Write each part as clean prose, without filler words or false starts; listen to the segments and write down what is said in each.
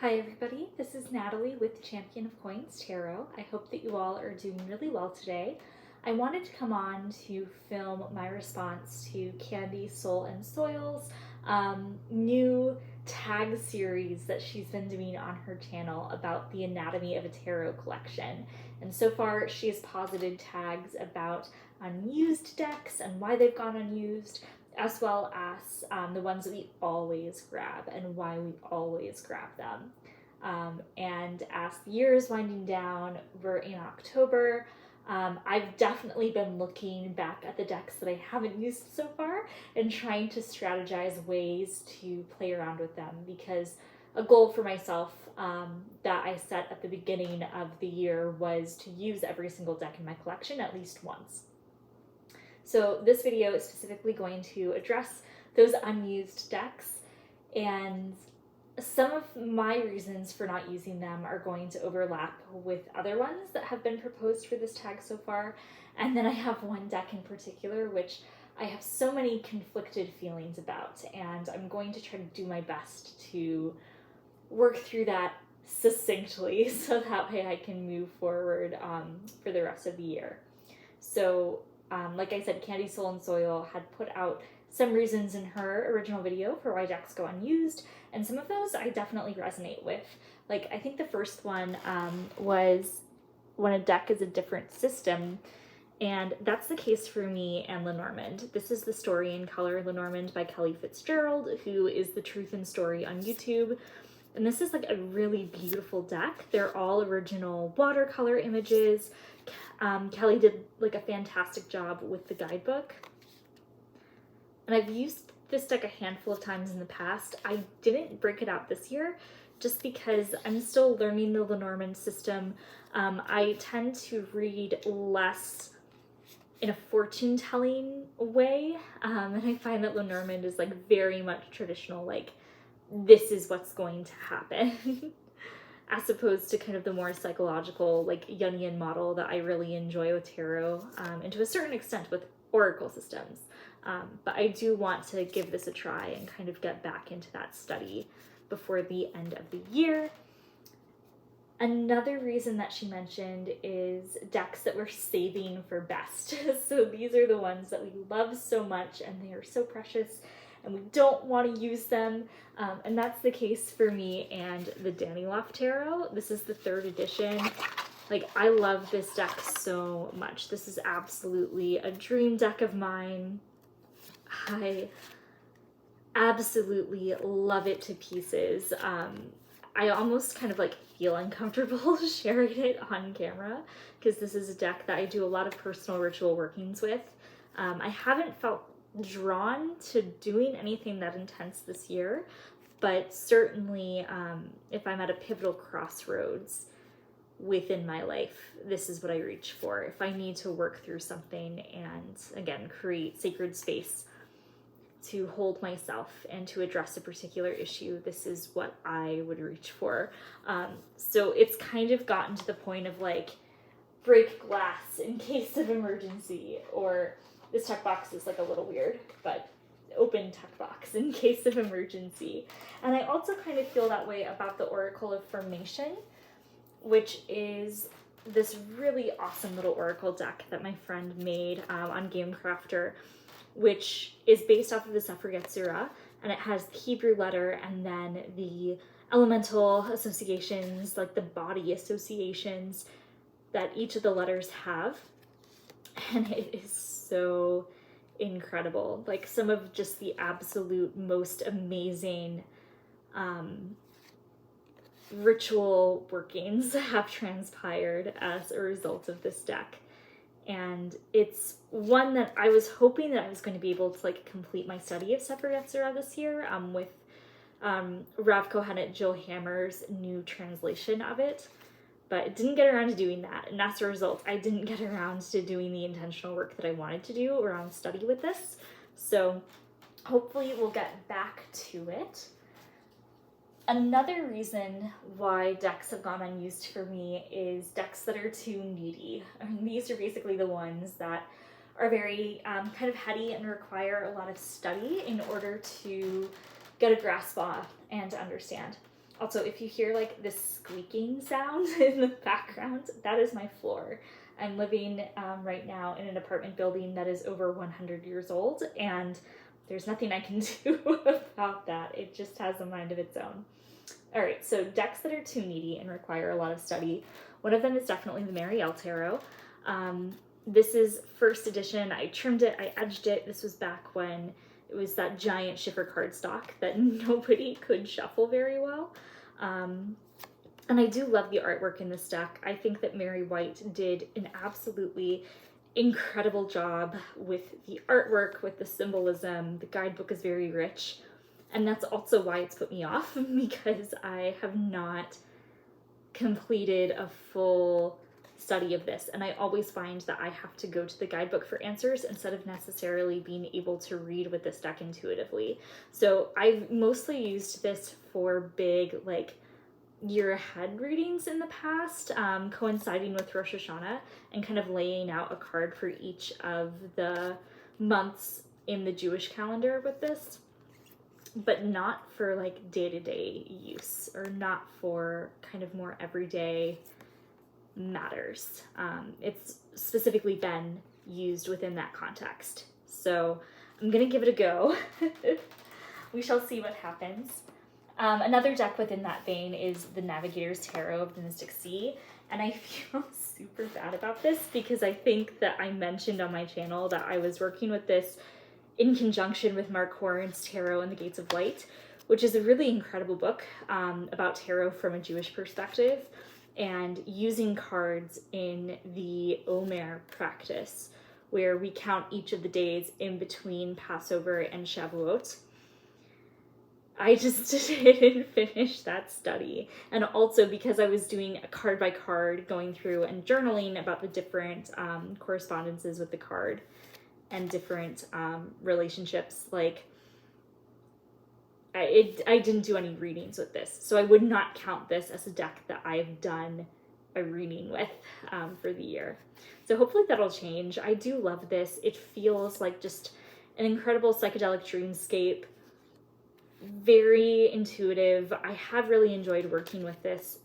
Hi everybody, this is Natalie with Champion of Coins Tarot. I hope that you all are doing really well today. I wanted to come on to film my response to Candy, Soul, and Soil's new tag series that she's been doing on her channel about the anatomy of a tarot collection. And so far she has posited tags about unused decks and why they've gone unused, as well as the ones that we always grab and why we always grab them. And as the year is winding down, we're in October. I've definitely been looking back at the decks that I haven't used so far and trying to strategize ways to play around with them, because a goal for myself that I set at the beginning of the year was to use every single deck in my collection at least once. So this video is specifically going to address those unused decks, and some of my reasons for not using them are going to overlap with other ones that have been proposed for this tag so far. And then I have one deck in particular which I have so many conflicted feelings about, and I'm going to try to do my best to work through that succinctly so that way I can move forward for the rest of the year. So like I said, Candy, Soul, and Soil had put out some reasons in her original video for why decks go unused, and some of those I definitely resonate with. Like, I think the first one was when a deck is a different system, and that's the case for me and Lenormand. This is the Story in Color Lenormand by Kelly Fitzgerald, who is the Truth in Story on YouTube. And this is like a really beautiful deck. They're all original watercolor images. Kelly did like a fantastic job with the guidebook. And I've used this deck a handful of times in the past. I didn't break it out this year just because I'm still learning the Lenormand system. I tend to read less in a fortune-telling way, and I find that Lenormand is like very much traditional, like this is what's going to happen, as opposed to kind of the more psychological, like Jungian model that I really enjoy with tarot, and to a certain extent with oracle systems. But I do want to give this a try and kind of get back into that study before the end of the year. Another reason that she mentioned is decks that we're saving for best. So these are the ones that we love so much and they are so precious and we don't want to use them. And that's the case for me and the Daniloff Tarot. This is the 3rd edition. Like, I love this deck so much. This is absolutely a dream deck of mine. I absolutely love it to pieces. I almost kind of like feel uncomfortable sharing it on camera because this is a deck that I do a lot of personal ritual workings with. I haven't felt drawn to doing anything that intense this year, but certainly if I'm at a pivotal crossroads within my life, this is what I reach for. If I need to work through something and again create sacred space to hold myself and to address a particular issue, this is what I would reach for. So it's kind of gotten to the point of like break glass in case of emergency, or this tuck box is like a little weird, but open tuck box in case of emergency. And I also kind of feel that way about the Oracle of Formation, which is this really awesome little oracle deck that my friend made on GameCrafter, which is based off of the Sefer Yetzirah, and it has the Hebrew letter and then the elemental associations, like the body associations that each of the letters have. And it is so incredible. Like, some of just the absolute most amazing ritual workings have transpired as a result of this deck. And it's one that I was hoping that I was going to be able to like complete my study of Sefer Yetzirah this year with Rav Kohenet Jill Hammer's new translation of it, but it didn't get around to doing that, and as a result I didn't get around to doing the intentional work that I wanted to do around study with this. So hopefully we'll get back to it. Another reason why decks have gone unused for me is decks that are too needy. I mean, these are basically the ones that are very kind of heady and require a lot of study in order to get a grasp on and to understand. Also, if you hear like this squeaking sound in the background, that is my floor. I'm living right now in an apartment building that is over 100 years old, and there's nothing I can do about that. It just has a mind of its own. All right, so decks that are too meaty and require a lot of study. One of them is definitely the Marielle Tarot. This is first edition. I trimmed it, I edged it. This was back when it was that giant Schiffer cardstock that nobody could shuffle very well. And I do love the artwork in this deck. I think that Mary White did an absolutely incredible job with the artwork, with the symbolism. The guidebook is very rich. And that's also why it's put me off, because I have not completed a full study of this. And I always find that I have to go to the guidebook for answers instead of necessarily being able to read with this deck intuitively. So I've mostly used this for big, like, year ahead readings in the past, coinciding with Rosh Hashanah, and kind of laying out a card for each of the months in the Jewish calendar with this, but not for like day-to-day use, or not for kind of more everyday matters. It's specifically been used within that context. So I'm gonna give it a go. We shall see what happens. Another deck within that vein is the Navigators Tarot of the Mystic Sea, and I feel super bad about this because I think that I mentioned on my channel that I was working with this in conjunction with Mark Horan's Tarot and the Gates of Light, which is a really incredible book about tarot from a Jewish perspective and using cards in the Omer practice, where we count each of the days in between Passover and Shavuot. I just didn't finish that study. And also because I was doing a card by card, going through and journaling about the different correspondences with the card and different relationships. Like, I didn't do any readings with this. So I would not count this as a deck that I've done a reading with for the year. So hopefully that'll change. I do love this. It feels like just an incredible psychedelic dreamscape. Very intuitive. I have really enjoyed working with this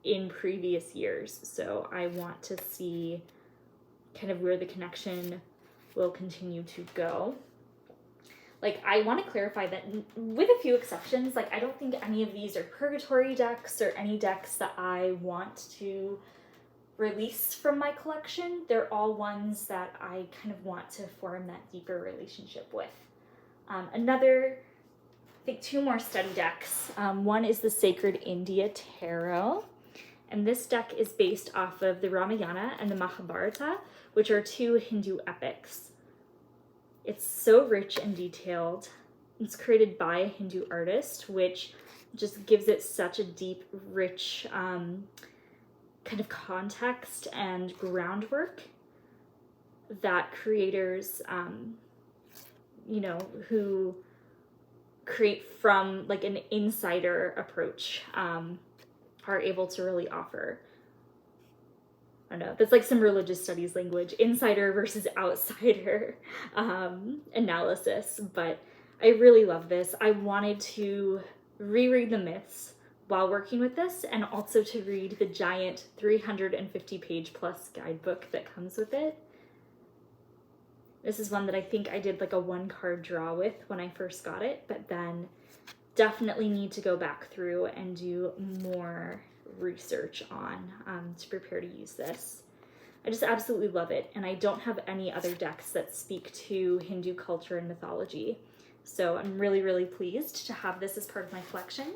in previous years, so I want to see kind of where the connection will continue to go. Like, I want to clarify that with a few exceptions, like, I don't think any of these are purgatory decks or any decks that I want to release from my collection. They're all ones that I kind of want to form that deeper relationship with. I think two more study decks. One is the Sacred India Tarot, and this deck is based off of the Ramayana and the Mahabharata, which are two Hindu epics. It's so rich and detailed. It's created by a Hindu artist, which just gives it such a deep, rich kind of context and groundwork that creators, who create from like an insider approach are able to really offer. I don't know, that's like some religious studies language, insider versus outsider analysis, but I really love this. I wanted to reread the myths while working with this, and also to read the giant 350 page plus guidebook that comes with it. This is one that I think I did like a 1-card draw with when I first got it, but then definitely need to go back through and do more research on to prepare to use this. I just absolutely love it, and I don't have any other decks that speak to Hindu culture and mythology. So I'm really, really pleased to have this as part of my collection.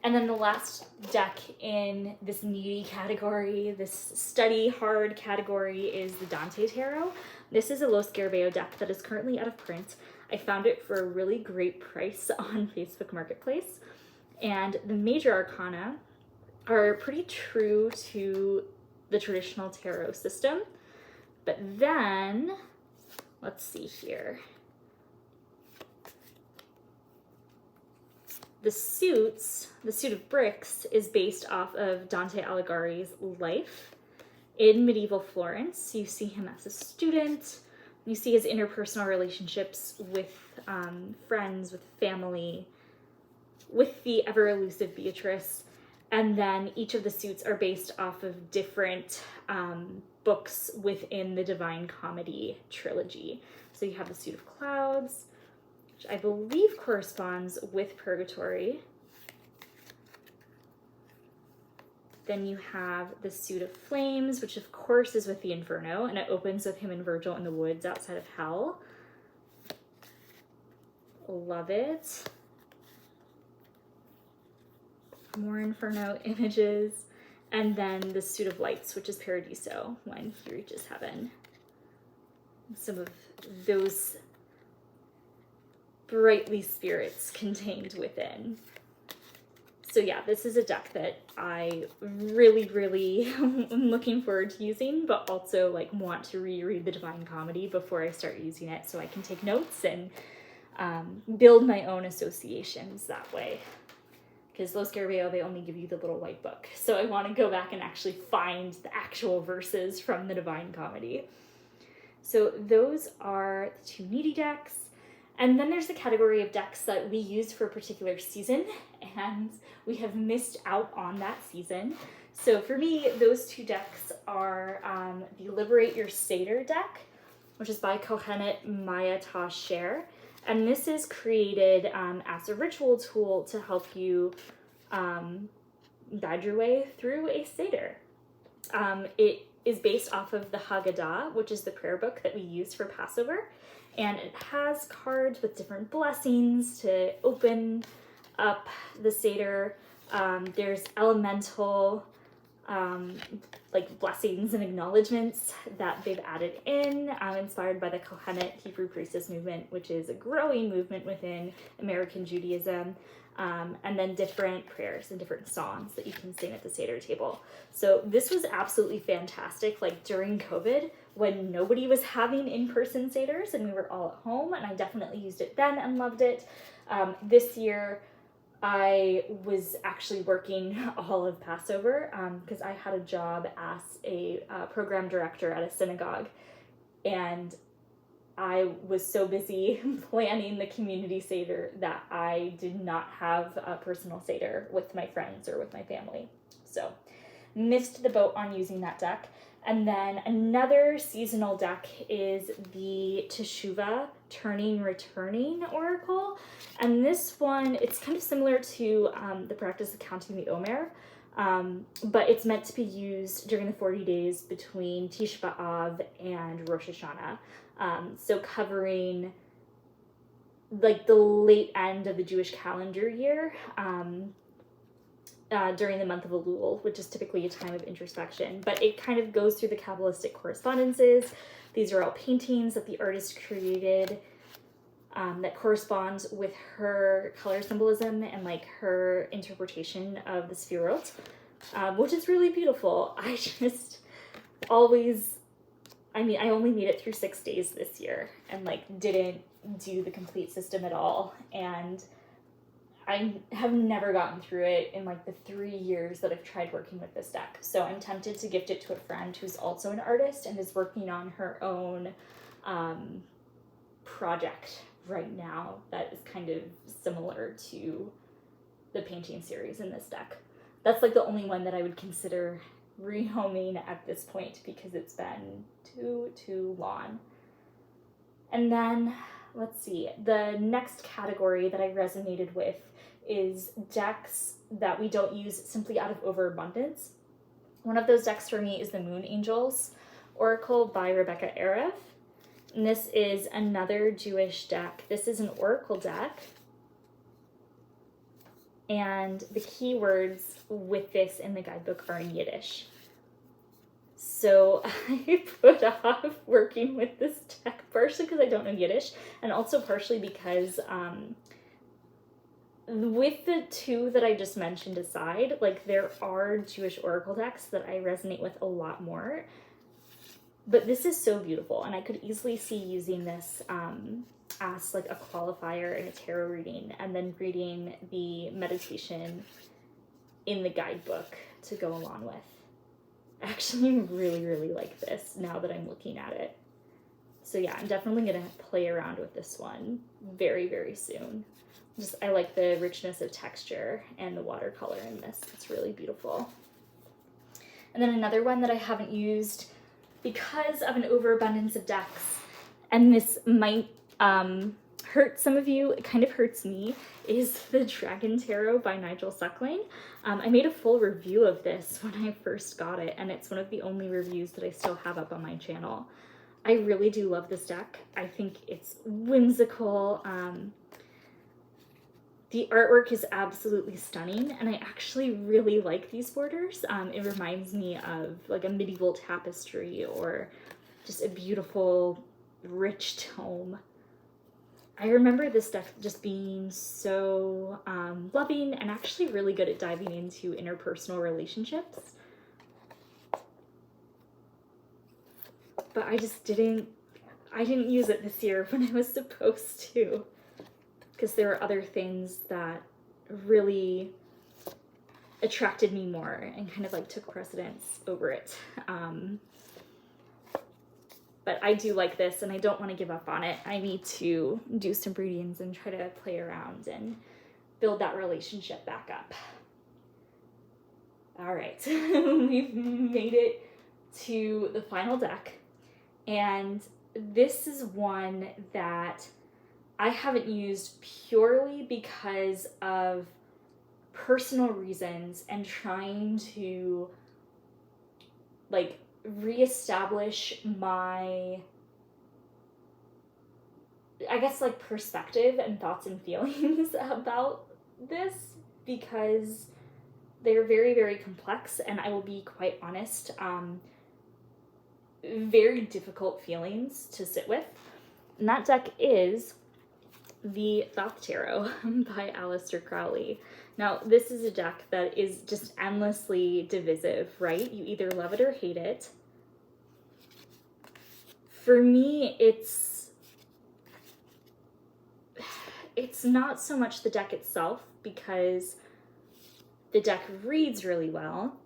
And then the last deck in this meaty category, this study hard category, is the Dante Tarot. This is a Lo Scarabeo deck that is currently out of print. I found it for a really great price on Facebook Marketplace. And the major arcana are pretty true to the traditional tarot system. But then, let's see here. The suit of bricks is based off of Dante Alighieri's life in medieval Florence. You see him as a student. You see his interpersonal relationships with friends, with family. with the ever elusive Beatrice. And then each of the suits are based off of different books within the Divine Comedy trilogy. So you have the Suit of Clouds, which I believe corresponds with Purgatory. Then you have the Suit of Flames, which of course is with the Inferno, and it opens with him and Virgil in the woods outside of Hell. Love it. More Inferno images. And then the Suit of Lights, which is Paradiso, when he reaches heaven. Some of those brightly spirits contained within. So yeah, this is a deck that I really am looking forward to using, but also like want to reread the Divine Comedy before I start using it so I can take notes and build my own associations that way. Because Lo Scarabeo, they only give you the little white book. So I want to go back and actually find the actual verses from the Divine Comedy. So those are the two needy decks. And then there's the category of decks that we use for a particular season, and we have missed out on that season. So for me, those two decks are the Liberate Your Seder deck, which is by Kohenet Maya Tasher. And this is created as a ritual tool to help you guide your way through a Seder. It is based off of the Haggadeck, which is the prayer book that we use for Passover. And it has cards with different blessings to open up the Seder. There's elemental like blessings and acknowledgements that they've added in, inspired by the Kohenet Hebrew Priestess movement, which is a growing movement within American Judaism, and then different prayers and different songs that you can sing at the Seder table. So this was absolutely fantastic, like during COVID, when nobody was having in-person Seders and we were all at home, and I definitely used it then and loved it. This year, I was actually working all of Passover because I had a job as a program director at a synagogue, and I was so busy planning the community Seder that I did not have a personal Seder with my friends or with my family. So missed the boat on using that deck. And then another seasonal deck is the Teshuvah Turning Returning Oracle. And this one, it's kind of similar to the practice of counting the Omer, but it's meant to be used during the 40 days between Tisha B'Av and Rosh Hashanah. So covering like the late end of the Jewish calendar year, during the month of Elul, which is typically a time of introspection. But it kind of goes through the Kabbalistic correspondences. These are all paintings that the artist created that corresponds with her color symbolism and like her interpretation of the Sefirot, which is really beautiful. I just always, I only made it through 6 days this year and like didn't do the complete system at all. And I have never gotten through it in like the 3 years that I've tried working with this deck. So I'm tempted to gift it to a friend who's also an artist and is working on her own project right now that is kind of similar to the painting series in this deck. That's like the only one that I would consider rehoming at this point because it's been too long. And then, let's see, the next category that I resonated with is decks that we don't use simply out of overabundance. One of those decks for me is the Moon Angels Oracle by Rebecca Aref. And this is another Jewish deck. This is an oracle deck. And the keywords with this in the guidebook are in Yiddish. So I put off working with this deck, partially because I don't know Yiddish, and also partially because with the two that I just mentioned aside, like there are Jewish oracle decks that I resonate with a lot more. But this is so beautiful, and I could easily see using this as like a qualifier in a tarot reading, and then reading the meditation in the guidebook to go along with. I actually really like this now that I'm looking at it. So yeah, I'm definitely going to play around with this one very soon. I like the richness of texture and the watercolor in this. It's really beautiful. And then another one that I haven't used because of an overabundance of decks, and this might hurt some of you, it kind of hurts me, is the Dragon Tarot by Nigel Suckling. I made a full review of this when I first got it, and it's one of the only reviews that I still have up on my channel. I really do love this deck. I think it's whimsical. The artwork is absolutely stunning, and I actually really like these borders. It reminds me of like a medieval tapestry or just a beautiful, rich tome. I remember this deck just being so loving and actually really good at diving into interpersonal relationships. But I didn't use it this year when I was supposed to, because there were other things that really attracted me more and kind of like took precedence over it. But I do like this, and I don't want to give up on it. I need to do some readings and try to play around and build that relationship back up. All right, we've made it to the final deck, and this is one that I haven't used purely because of personal reasons and trying to like reestablish my, I guess, like perspective and thoughts and feelings about this, because they're very, very complex, and I will be quite honest, very difficult feelings to sit with. And that deck is the Thoth Tarot by Aleister Crowley. Now, this is a deck that is just endlessly divisive, right? You either love it or hate it. For me, it's not so much the deck itself, because the deck reads really well.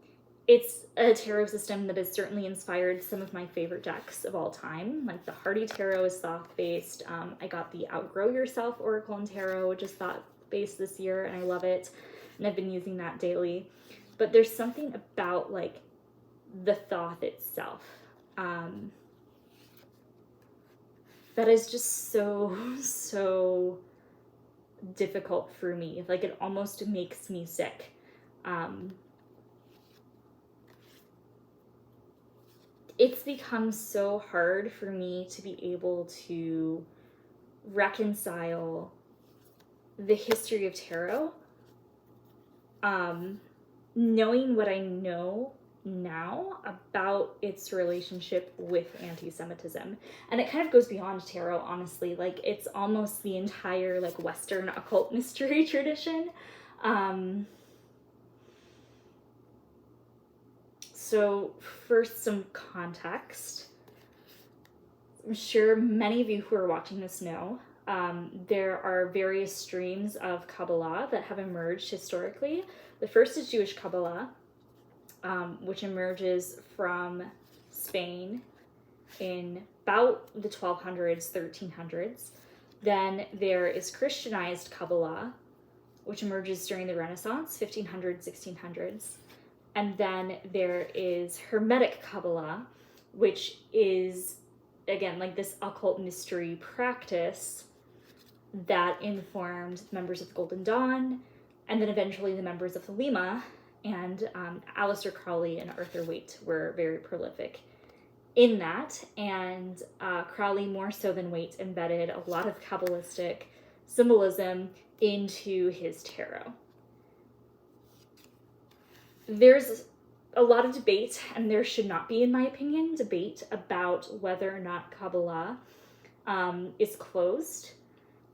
It's a tarot system that has certainly inspired some of my favorite decks of all time. Like the Hardy Tarot is Thoth-based. I got the Outgrow Yourself Oracle and Tarot, which is Thoth-based this year, and I love it. And I've been using that daily. But there's something about like the Thoth itself that is just so difficult for me. Like it almost makes me sick. It's become so hard for me to be able to reconcile the history of tarot, knowing what I know now about its relationship with anti-Semitism. And it kind of goes beyond tarot, honestly. Like it's almost the entire like Western occult mystery tradition. So first, some context. I'm sure many of you who are watching this know there are various streams of Kabbalah that have emerged historically. The first is Jewish Kabbalah, which emerges from Spain in about the 1200s, 1300s. Then there is Christianized Kabbalah, which emerges during the Renaissance, 1500s, 1600s. And then there is Hermetic Kabbalah, which is, again, like this occult mystery practice that informed members of the Golden Dawn, and then eventually the members of the Lima. And Aleister Crowley and Arthur Waite were very prolific in that. And Crowley, more so than Waite, embedded a lot of Kabbalistic symbolism into his tarot. There's a lot of debate, and there should not be, in my opinion, debate about whether or not Kabbalah is closed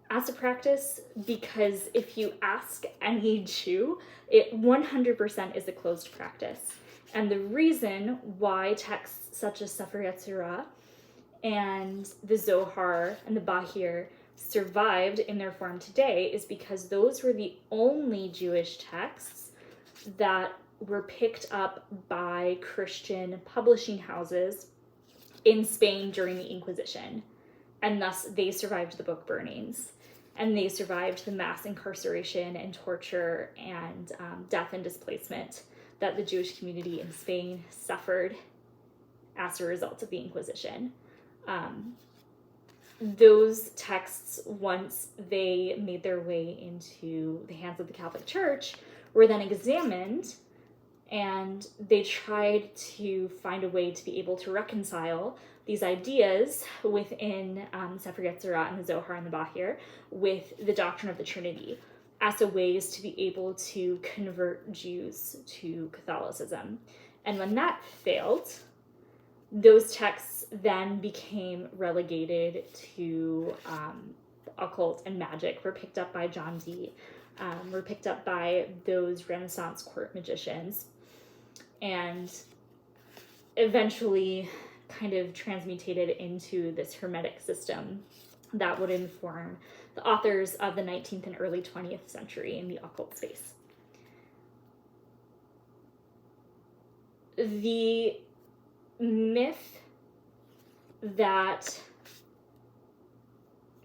as a practice, because if you ask any Jew, it 100% is a closed practice. And the reason why texts such as Sefer Yetzirah and the Zohar and the Bahir survived in their form today is because those were the only Jewish texts that were picked up by Christian publishing houses in Spain during the Inquisition, and thus they survived the book burnings. and they survived the mass incarceration and torture and death and displacement that the Jewish community in Spain suffered as a result of the Inquisition. Those texts, once they made their way into the hands of the Catholic Church, were then examined, and they tried to find a way to be able to reconcile these ideas within Sefer Yetzirah and the Zohar and the Bahir with the doctrine of the Trinity as a ways to be able to convert Jews to Catholicism. And when that failed, those texts then became relegated to occult and magic, were picked up by John Dee, were picked up by those Renaissance court magicians, and eventually kind of transmutated into this hermetic system that would inform the authors of the 19th and early 20th century in the occult space. The myth that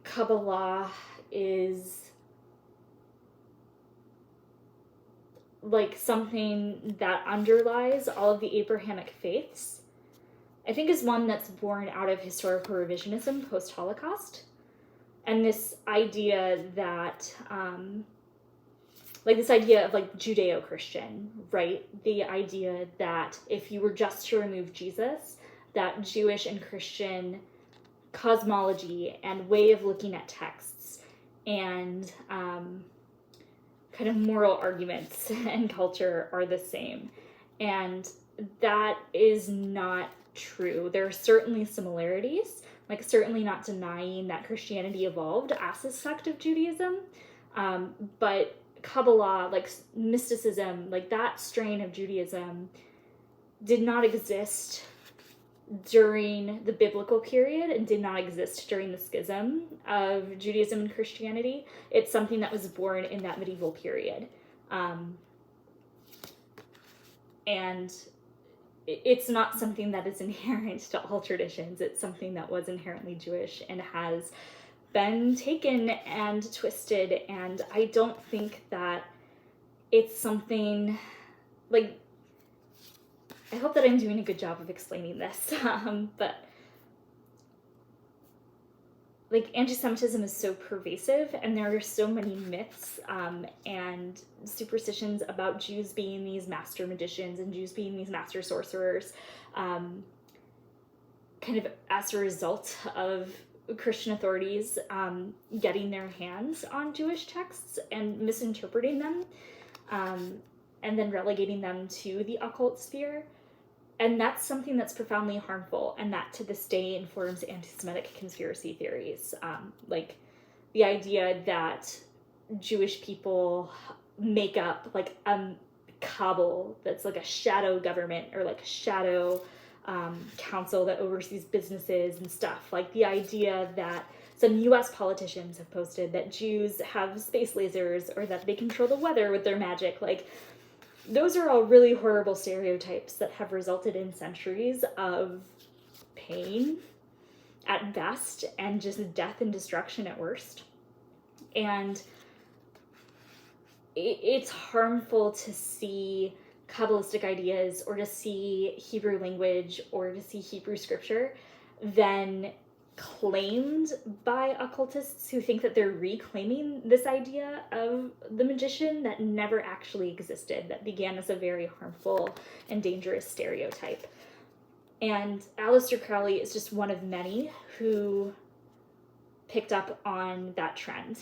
Kabbalah is like something that underlies all of the Abrahamic faiths, I think is one that's born out of historical revisionism post-Holocaust. And this idea that, this idea of like Judeo-Christian, right? The idea that if you were just to remove Jesus, that Jewish and Christian cosmology and way of looking at texts and kind of moral arguments and culture are the same. And that is not true. There are certainly similarities, like certainly not denying that Christianity evolved as a sect of Judaism, but Kabbalah, like mysticism, like that strain of Judaism did not exist during the biblical period and did not exist during the schism of Judaism and Christianity. It's something that was born in that medieval period. And it's not something that is inherent to all traditions. It's something that was inherently Jewish and has been taken and twisted. And I don't think that it's something like, I hope that I'm doing a good job of explaining this, but like anti-Semitism is so pervasive, and there are so many myths and superstitions about Jews being these master magicians and Jews being these master sorcerers, kind of as a result of Christian authorities getting their hands on Jewish texts and misinterpreting them, and then relegating them to the occult sphere. And that's something that's profoundly harmful, and that to this day informs anti-Semitic conspiracy theories. Like the idea that Jewish people make up like a cabal that's like a shadow government or like a shadow council that oversees businesses and stuff. Like the idea that some US politicians have posted that Jews have space lasers or that they control the weather with their magic. Like, those are all really horrible stereotypes that have resulted in centuries of pain at best and just death and destruction at worst. And it's harmful to see Kabbalistic ideas or to see Hebrew language or to see Hebrew scripture then claimed by occultists who think that they're reclaiming this idea of the magician that never actually existed, that began as a very harmful and dangerous stereotype. And Aleister Crowley is just one of many who picked up on that trend.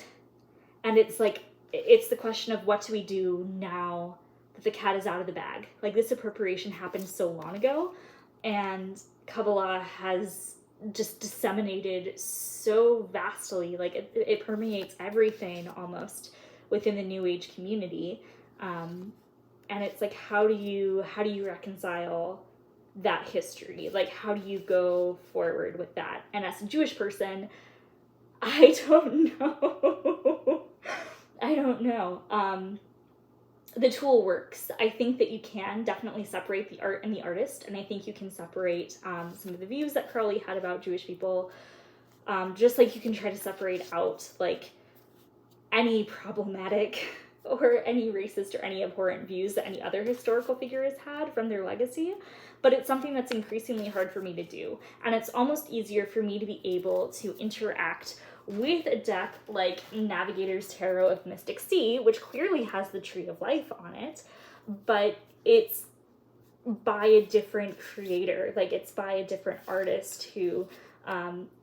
And it's the question of what do we do now that the cat is out of the bag? Like, this appropriation happened so long ago, and Kabbalah has just disseminated so vastly, like it permeates everything almost within the New Age community, and it's like, how do you reconcile that history? Like, how do you go forward with that? And as a Jewish person, I don't know. I don't know. The tool works. I think that you can definitely separate the art and the artist, and I think you can separate some of the views that Crowley had about Jewish people, just like you can try to separate out like any problematic or any racist or any abhorrent views that any other historical figure has had from their legacy, but it's something that's increasingly hard for me to do. And it's almost easier for me to be able to interact with a deck like Navigators Tarot of Mystic Sea, which clearly has the Tree of Life on it, but it's by a different creator, like it's by a different artist who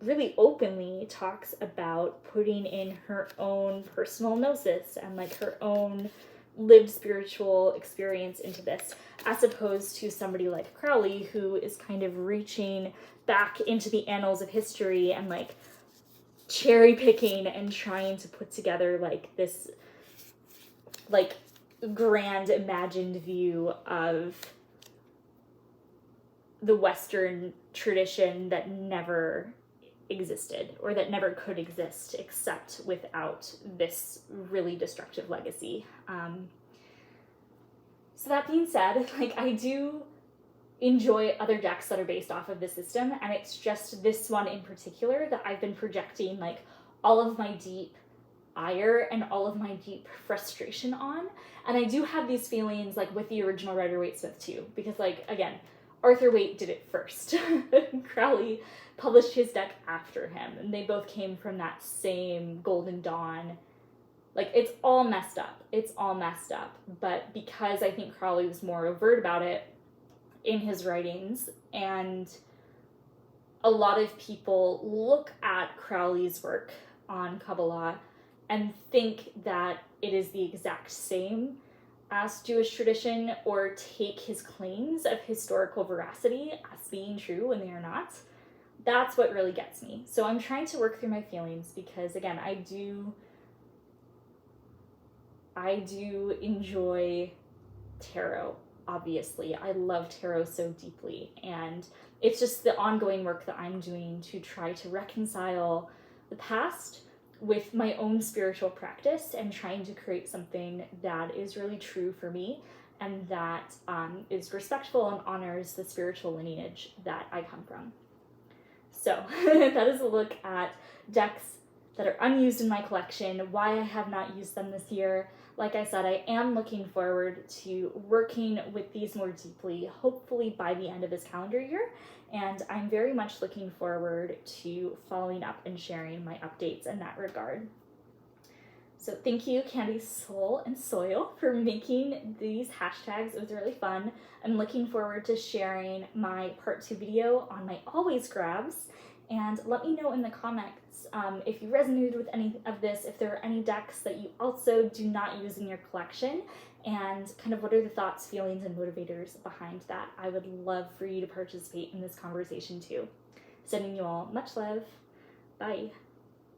really openly talks about putting in her own personal gnosis and like her own lived spiritual experience into this, as opposed to somebody like Crowley, who is kind of reaching back into the annals of history and like cherry picking and trying to put together like this like grand imagined view of the Western tradition that never existed, or that never could exist except without this really destructive legacy. So that being said, like I do enjoy other decks that are based off of this system, and it's just this one in particular that I've been projecting like all of my deep ire and all of my deep frustration on. And I do have these feelings like with the original Rider-Waite-Smith too, because like, again, Arthur Waite did it first. Crowley published his deck after him, and they both came from that same Golden Dawn. Like, it's all messed up. It's all messed up. But because I think Crowley was more overt about it in his writings, and a lot of people look at Crowley's work on Kabbalah and think that it is the exact same as Jewish tradition, or take his claims of historical veracity as being true when they are not. That's what really gets me. So I'm trying to work through my feelings, because again, I do enjoy tarot, obviously. I love tarot so deeply, and it's just the ongoing work that I'm doing to try to reconcile the past with my own spiritual practice, and trying to create something that is really true for me, and that is respectful and honors the spiritual lineage that I come from. So that is a look at decks that are unused in my collection, why I have not used them this year. Like I said, I am looking forward to working with these more deeply, hopefully by the end of this calendar year. And I'm very much looking forward to following up and sharing my updates in that regard. So thank you, Candy Soul and Soil, for making these hashtags. It was really fun. I'm looking forward to sharing my part 2 video on my always grabs. And let me know in the comments if you resonated with any of this, if there are any decks that you also do not use in your collection, and kind of what are the thoughts, feelings, and motivators behind that. I would love for you to participate in this conversation too. Sending you all much love. Bye.